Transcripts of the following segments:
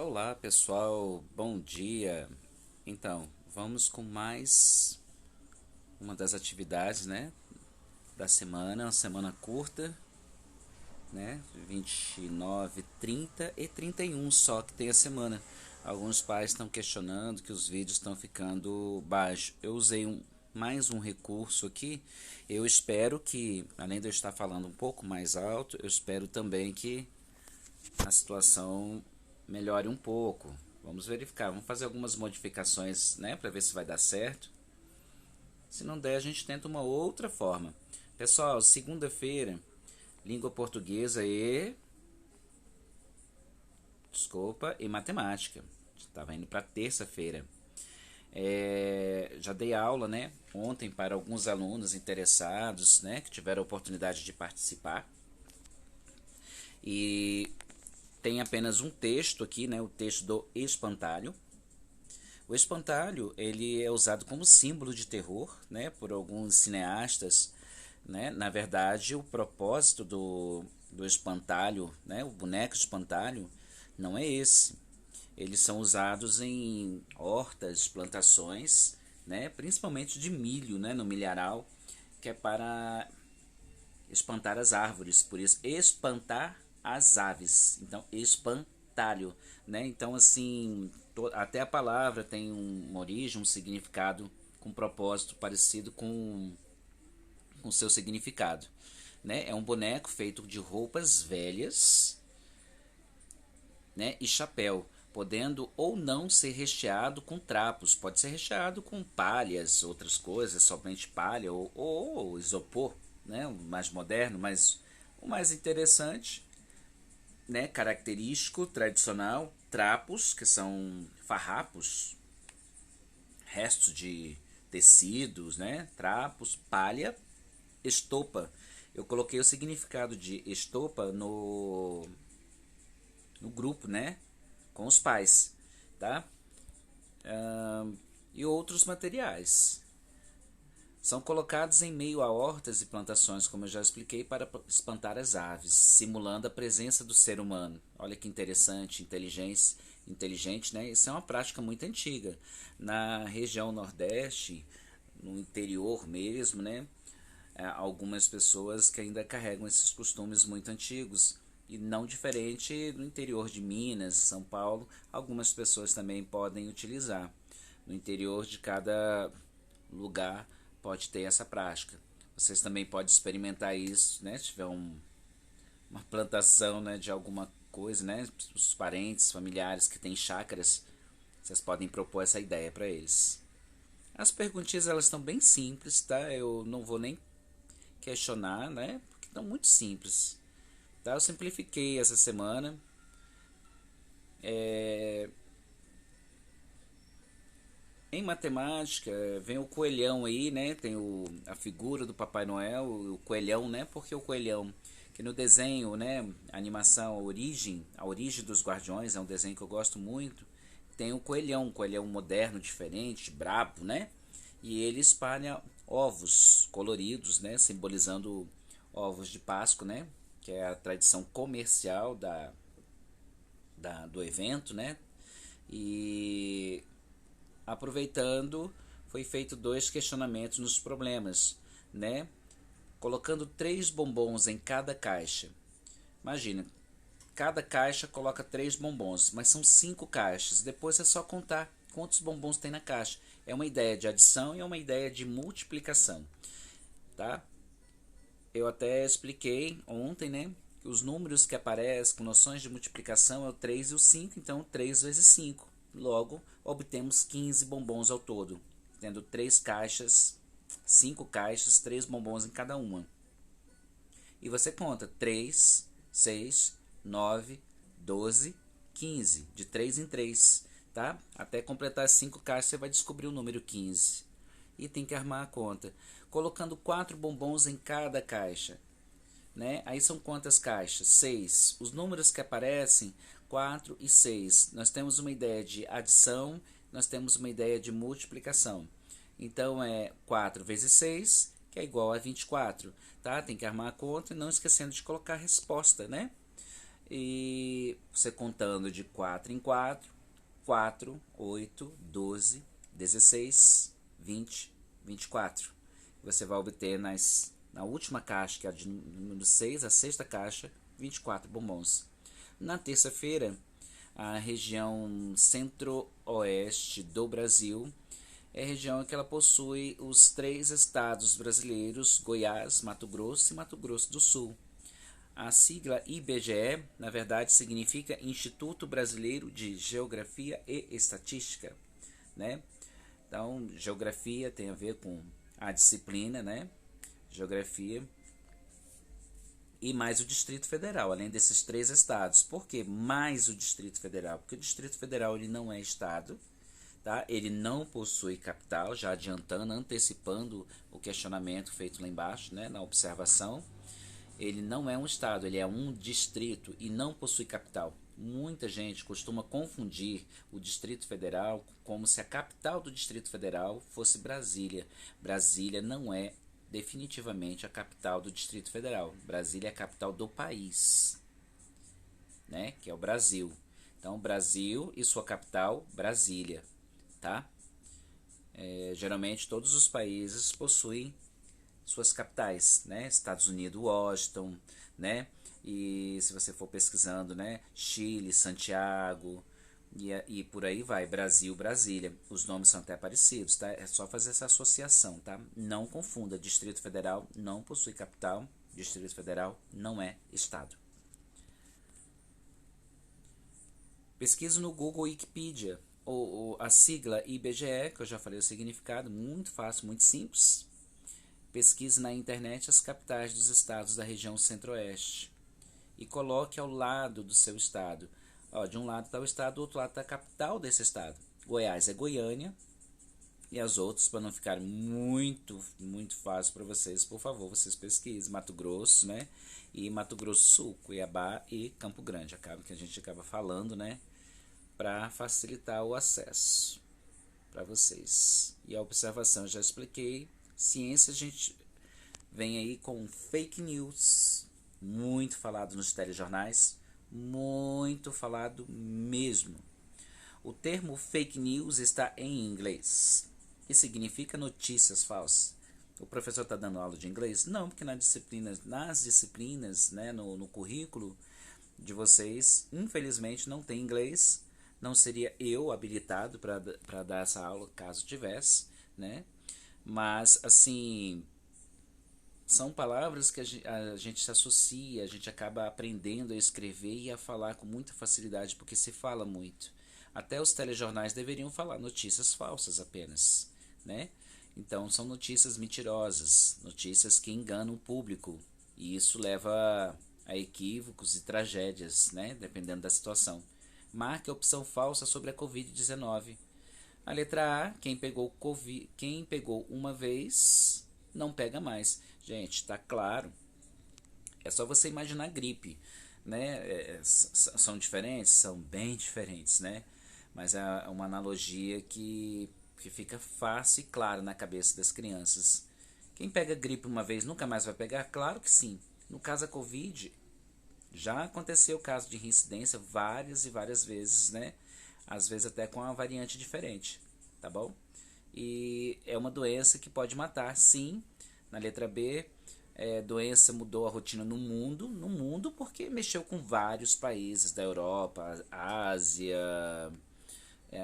Olá pessoal, bom dia. Então, vamos com mais uma das atividades, né, da semana, uma semana curta, né, 29, 30 e 31 só que tem a semana. Alguns pais estão questionando que os vídeos estão ficando baixos. Eu usei mais um recurso aqui. Eu espero que, além de eu estar falando um pouco mais alto, eu espero também que a situação melhore um pouco. Vamos verificar, vamos fazer algumas modificações, né, para ver se vai dar certo. Se não der, a gente tenta uma outra forma. Pessoal, segunda-feira, língua portuguesa e matemática. Estava indo para terça-feira. Já dei aula, né, ontem para alguns alunos interessados, né, que tiveram a oportunidade de participar. E tem apenas um texto aqui, né, o texto do espantalho. O espantalho ele é usado como símbolo de terror, né, por alguns cineastas, né? Na verdade, o propósito do espantalho, né, o boneco espantalho, não é esse. Eles são usados em hortas, plantações, né, principalmente de milho, né, no milharal, que é para espantar as árvores, por isso espantar as aves. Então, espantalho, né? Então, assim, até a palavra tem uma origem, um significado com um propósito parecido com seu significado, né? É um boneco feito de roupas velhas, né, e chapéu, podendo ou não ser recheado com trapos. Pode ser recheado com palhas, outras coisas, somente palha ou isopor, né, o mais moderno, mas o mais interessante, né, característico, tradicional, trapos, que são farrapos, restos de tecidos, né, trapos, palha, estopa. Eu coloquei o significado de estopa no grupo, né, com os pais, tá? E outros materiais. São colocados em meio a hortas e plantações, como eu já expliquei, para espantar as aves, simulando a presença do ser humano. Olha que interessante, inteligente, né? Isso é uma prática muito antiga. Na região Nordeste, no interior mesmo, né? Algumas pessoas que ainda carregam esses costumes muito antigos. E não diferente no interior de Minas, São Paulo, algumas pessoas também podem utilizar. No interior de cada lugar pode ter essa prática. Vocês também podem experimentar isso, né? Se tiver uma plantação, né, de alguma coisa, né? Os parentes, familiares que têm chácaras, vocês podem propor essa ideia para eles. As perguntinhas elas estão bem simples, tá? Eu não vou nem questionar, né? Porque estão muito simples. Tá? Eu simplifiquei essa semana. Em matemática, vem o coelhão aí, né? Tem a figura do Papai Noel, o coelhão, né? Porque o coelhão, que no desenho, né? A animação, a origem dos Guardiões, é um desenho que eu gosto muito. Tem o coelhão, um coelhão moderno, diferente, brabo, né? E ele espalha ovos coloridos, né? Simbolizando ovos de Páscoa, né? Que é a tradição comercial do evento, né? E aproveitando, foi feito dois questionamentos nos problemas, né? Colocando 3 bombons em cada caixa. Imagina, cada caixa coloca 3 bombons, mas são 5 caixas. Depois é só contar quantos bombons tem na caixa. É uma ideia de adição e é uma ideia de multiplicação, tá? Eu até expliquei ontem, né? Que os números que aparecem com noções de multiplicação é o 3 e o 5, então 3 vezes 5. Logo, obtemos 15 bombons ao todo, tendo 3 caixas, 5 caixas, 3 bombons em cada uma. E você conta 3, 6, 9, 12, 15, de 3 em 3, tá? Até completar as 5 caixas você vai descobrir o número 15. E tem que armar a conta, colocando 4 bombons em cada caixa, né? Aí são quantas caixas? 6. Os números que aparecem, 4 e 6. Nós temos uma ideia de adição, nós temos uma ideia de multiplicação. Então é 4 vezes 6, que é igual a 24. Tá? Tem que armar a conta e não esquecendo de colocar a resposta, né? E você contando de 4 em 4, 4, 8, 12, 16, 20, 24. Você vai obter na última caixa, que é a de número 6, a sexta caixa, 24 bombons. Na terça-feira, a região centro-oeste do Brasil é a região que ela possui os 3 estados brasileiros, Goiás, Mato Grosso e Mato Grosso do Sul. A sigla IBGE, na verdade, significa Instituto Brasileiro de Geografia e Estatística, né? Então, geografia tem a ver com a disciplina, né? Geografia e mais o Distrito Federal, além desses 3 estados. Por que mais o Distrito Federal? Porque o Distrito Federal ele não é estado, tá? Ele não possui capital, já adiantando, antecipando o questionamento feito lá embaixo, né? Na observação. Ele não é um estado, ele é um distrito e não possui capital. Muita gente costuma confundir o Distrito Federal como se a capital do Distrito Federal fosse Brasília. Brasília não é definitivamente a capital do Distrito Federal. Brasília é a capital do país, né? Que é o Brasil. Então, Brasil e sua capital, Brasília, tá? Geralmente todos os países possuem suas capitais, né? Estados Unidos, Washington, né? E se você for pesquisando, né? Chile, Santiago e por aí vai, Brasil, Brasília. Os nomes são até parecidos, tá? É só fazer essa associação, tá? Não confunda, Distrito Federal não possui capital, Distrito Federal não é estado. Pesquisa no Google Wikipedia, ou a sigla IBGE, que eu já falei o significado, muito fácil, muito simples. Pesquise na internet as capitais dos estados da região centro-oeste e coloque ao lado do seu estado. Ó, de um lado está o estado, do outro lado está a capital desse estado. Goiás é Goiânia e as outras, para não ficar muito fácil para vocês, por favor, vocês pesquisem. Mato Grosso, né? E Mato Grosso do Sul, Cuiabá e Campo Grande. Acaba que a gente acaba falando, né? Para facilitar o acesso para vocês. E a observação eu já expliquei. Ciência, a gente vem aí com fake news, muito falado nos telejornais, muito falado mesmo. O termo fake news está em inglês, que significa notícias falsas. O professor está dando aula de inglês? Não, porque nas disciplinas, né, no currículo de vocês, infelizmente não tem inglês. Não seria eu habilitado para dar essa aula, caso tivesse, né? Mas, assim, são palavras que a gente se associa, a gente acaba aprendendo a escrever e a falar com muita facilidade, porque se fala muito. Até os telejornais deveriam falar notícias falsas apenas, né? Então, são notícias mentirosas, notícias que enganam o público, e isso leva a equívocos e tragédias, né? Dependendo da situação. Marque a opção falsa sobre a Covid-19. A letra A, quem pegou uma vez, não pega mais. Gente, tá claro. É só você imaginar gripe, né? São diferentes? São bem diferentes, né? Mas é uma analogia que fica fácil e claro na cabeça das crianças. Quem pega gripe uma vez nunca mais vai pegar? Claro que sim. No caso da Covid, já aconteceu o caso de reincidência várias e várias vezes, né? Às vezes até com uma variante diferente, tá bom? E é uma doença que pode matar, sim. Na letra B, doença mudou a rotina no mundo porque mexeu com vários países da Europa, Ásia,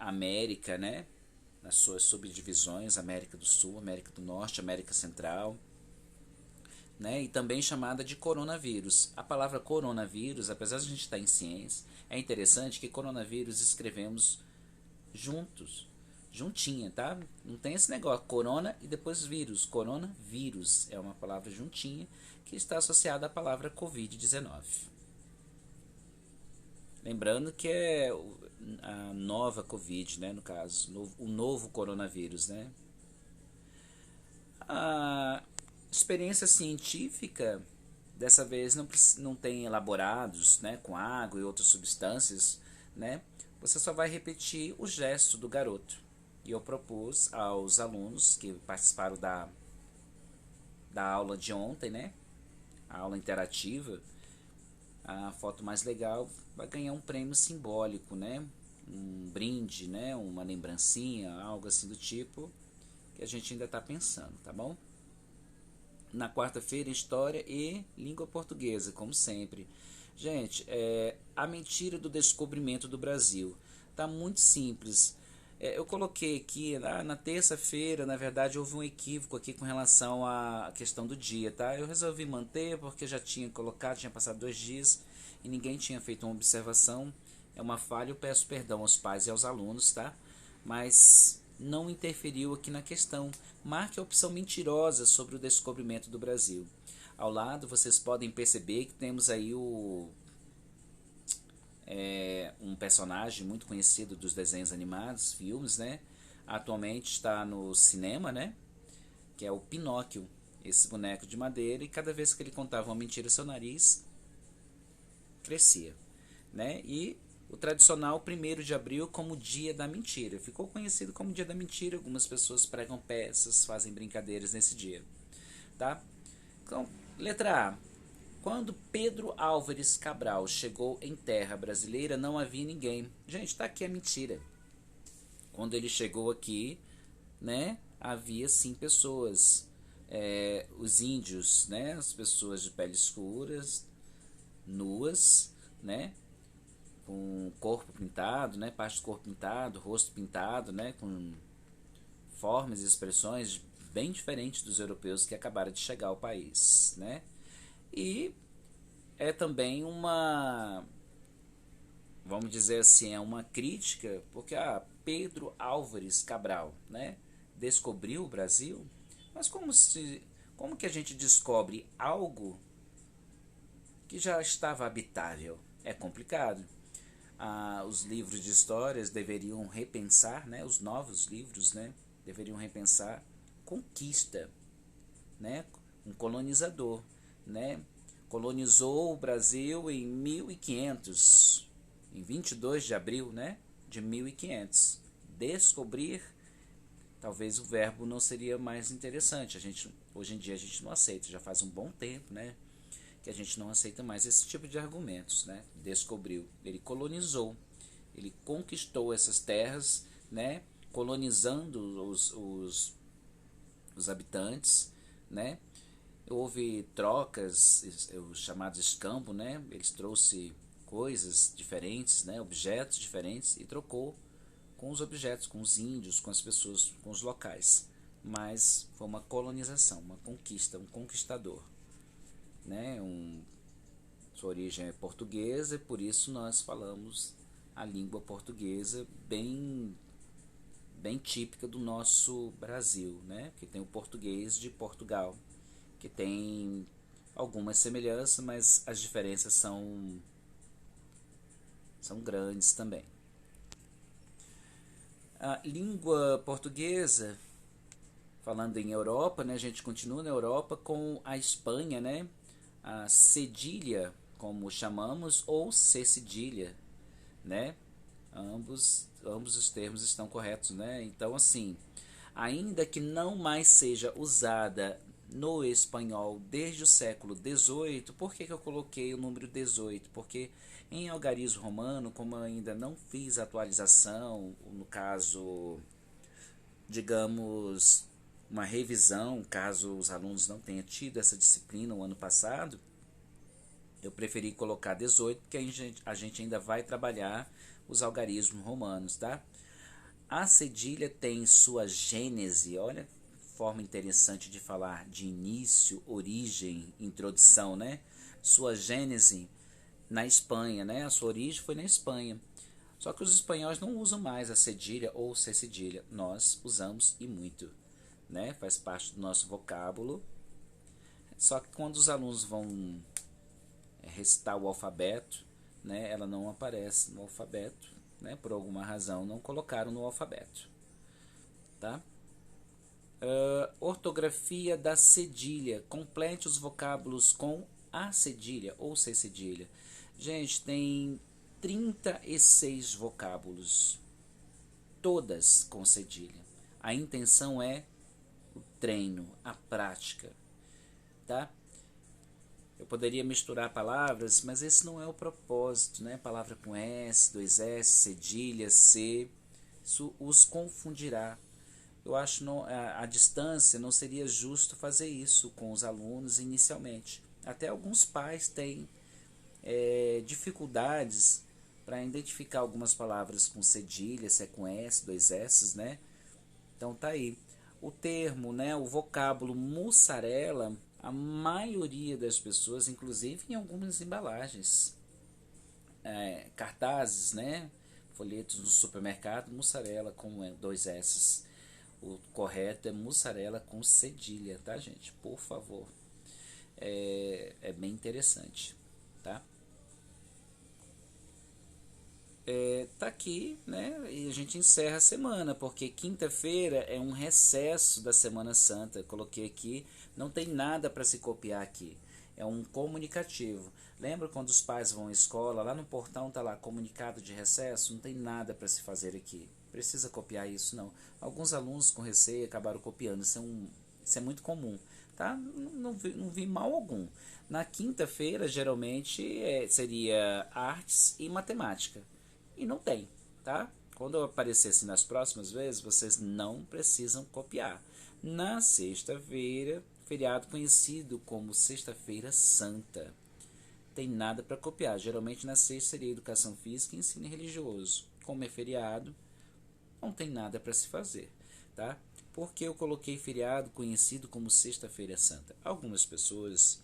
América, né? Nas suas subdivisões, América do Sul, América do Norte, América Central, né? E também chamada de coronavírus. A palavra coronavírus, apesar de a gente estar em ciência, é interessante que coronavírus escrevemos juntos, juntinha, tá? Não tem esse negócio, corona e depois vírus. Coronavírus é uma palavra juntinha que está associada à palavra Covid-19. Lembrando que é a nova Covid, né? No caso, o novo coronavírus, né? A experiência científica dessa vez não tem elaborados, né, com água e outras substâncias, né? Você só vai repetir o gesto do garoto. E eu propus aos alunos que participaram da aula de ontem, né, a aula interativa, a foto mais legal vai ganhar um prêmio simbólico, né? Um brinde, né? Uma lembrancinha, algo assim do tipo, que a gente ainda está pensando, tá bom? Na quarta-feira, História e Língua Portuguesa, como sempre. Gente, a mentira do descobrimento do Brasil. Tá muito simples. Eu coloquei aqui, na terça-feira, na verdade, houve um equívoco aqui com relação à questão do dia, tá? Eu resolvi manter porque já tinha colocado, tinha passado 2 dias e ninguém tinha feito uma observação. É uma falha, eu peço perdão aos pais e aos alunos, tá? Mas não interferiu aqui na questão. Marque a opção mentirosa sobre o descobrimento do Brasil. Ao lado, vocês podem perceber que temos aí um personagem muito conhecido dos desenhos animados, filmes, né? Atualmente está no cinema, né? Que é o Pinóquio, esse boneco de madeira, e cada vez que ele contava uma mentira, seu nariz crescia, né? E o tradicional 1º de abril como dia da mentira. Ficou conhecido como dia da mentira, algumas pessoas pregam peças, fazem brincadeiras nesse dia, tá? Então, letra A. Quando Pedro Álvares Cabral chegou em terra brasileira, não havia ninguém. Gente, tá aqui a mentira. Quando ele chegou aqui, né, havia sim pessoas. Os índios, né, as pessoas de pele escuras, nuas, né, com corpo pintado, né, parte do corpo pintado, rosto pintado, né, com formas e expressões bem diferentes dos europeus que acabaram de chegar ao país, né? E é também vamos dizer assim, é uma crítica, porque Pedro Álvares Cabral, né, descobriu o Brasil, mas como que a gente descobre algo que já estava habitável? É complicado. Os livros de histórias deveriam repensar, né, os novos livros, né, deveriam repensar conquista, né, um colonizador, né, colonizou o Brasil em 1500, em 22 de abril, né, de 1500. Descobrir, talvez o verbo não seria mais interessante. Hoje em dia a gente não aceita, já faz um bom tempo, né, que a gente não aceita mais esse tipo de argumentos, né? Descobriu, ele colonizou, ele conquistou essas terras, né? Colonizando os habitantes, né? Houve trocas, os chamados escambo, né? Eles trouxe coisas diferentes, né? Objetos diferentes e trocou com os objetos, com os índios, com as pessoas, com os locais. Mas foi uma colonização, uma conquista, um conquistador, né? Sua origem é portuguesa e por isso nós falamos a língua portuguesa bem típica do nosso Brasil, né? Que tem o português de Portugal, que tem algumas semelhanças, mas as diferenças são grandes também. A língua portuguesa, falando em Europa, né? A gente continua na Europa com a Espanha, né? A cedilha, como chamamos, ou cedilha, né? Ambos os termos estão corretos, né? Então, assim, ainda que não mais seja usada no espanhol desde o século XVIII, por que eu coloquei o número 18? Porque em algarismo romano, como eu ainda não fiz atualização, no caso, digamos, uma revisão, caso os alunos não tenham tido essa disciplina o ano passado, eu preferi colocar 18 porque a gente ainda vai trabalhar os algarismos romanos, tá? A cedilha tem sua gênese, olha forma interessante de falar de início, origem, introdução, né? Sua gênese na Espanha, né? A sua origem foi na Espanha. Só que os espanhóis não usam mais a cedilha ou cedilha. Nós usamos e muito, né? Faz parte do nosso vocábulo. Só que quando os alunos vão recitar o alfabeto, né, ela não aparece no alfabeto, né? Por alguma razão não colocaram no alfabeto, tá? Ortografia da cedilha. Complete os vocábulos com a cedilha ou C cedilha. Gente, tem 36 vocábulos, todas com cedilha. A intenção é o treino, a prática, tá? Eu poderia misturar palavras, mas esse não é o propósito, né? Palavra com S, dois S, cedilha, C, isso os confundirá. Eu acho que a distância não seria justo fazer isso com os alunos inicialmente. Até alguns pais têm dificuldades para identificar algumas palavras com cedilha, se é com S, dois S, né? Então tá aí. O termo, né, o vocábulo mussarela, a maioria das pessoas, inclusive em algumas embalagens, cartazes, né, folhetos do supermercado, mussarela com dois S. O correto é mussarela com cedilha, tá, gente? Por favor. É bem interessante, tá? Tá aqui, né? E a gente encerra a semana, porque quinta-feira é um recesso da Semana Santa. Eu coloquei aqui, não tem nada para se copiar aqui. É um comunicativo. Lembra quando os pais vão à escola, lá no portão tá lá comunicado de recesso? Não tem nada para se fazer aqui. Precisa copiar isso, não. Alguns alunos com receio acabaram copiando. Isso é muito comum, tá? Não vi mal algum. Na quinta-feira, geralmente, seria artes e matemática. E não tem, tá? Quando eu aparecer assim nas próximas vezes, vocês não precisam copiar. Na sexta-feira, feriado conhecido como Sexta-feira Santa. Tem nada para copiar. Geralmente na sexta seria educação física e ensino religioso. Como é feriado, não tem nada para se fazer, tá? Porque eu coloquei feriado conhecido como Sexta-feira Santa. Algumas pessoas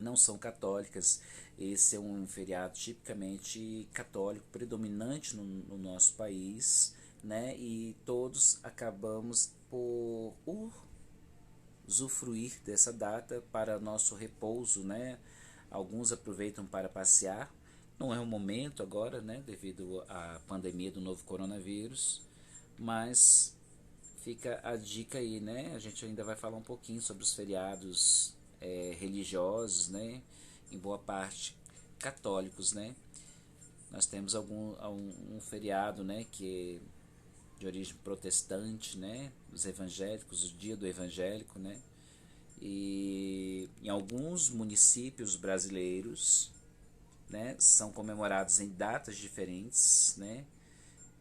não são católicas. Esse é um feriado tipicamente católico, predominante no nosso país, né? E todos acabamos por usufruir dessa data para nosso repouso, né? Alguns aproveitam para passear. Não é o momento agora, né? Devido à pandemia do novo coronavírus, mas fica a dica aí, né? A gente ainda vai falar um pouquinho sobre os feriados religiosos, né? Em boa parte católicos, né? Nós temos um feriado, né? Que é de origem protestante, né? Os evangélicos, o dia do evangélico, né? E em alguns municípios brasileiros, né? São comemorados em datas diferentes, né?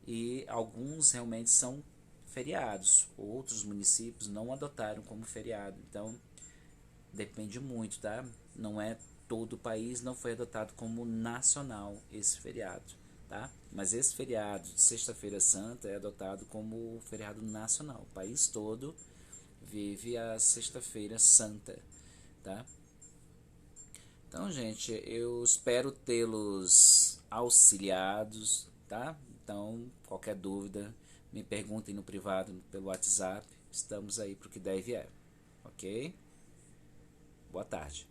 E alguns realmente são feriados. Outros municípios não adotaram como feriado. Então, depende muito, tá? Não é todo o país, não foi adotado como nacional esse feriado, tá? Mas esse feriado de Sexta-feira Santa é adotado como feriado nacional. O país todo vive a Sexta-feira Santa, tá? Então, gente, eu espero tê-los auxiliados, tá? Então, qualquer dúvida, me perguntem no privado pelo WhatsApp. Estamos aí para o que der e vier, ok? Boa tarde.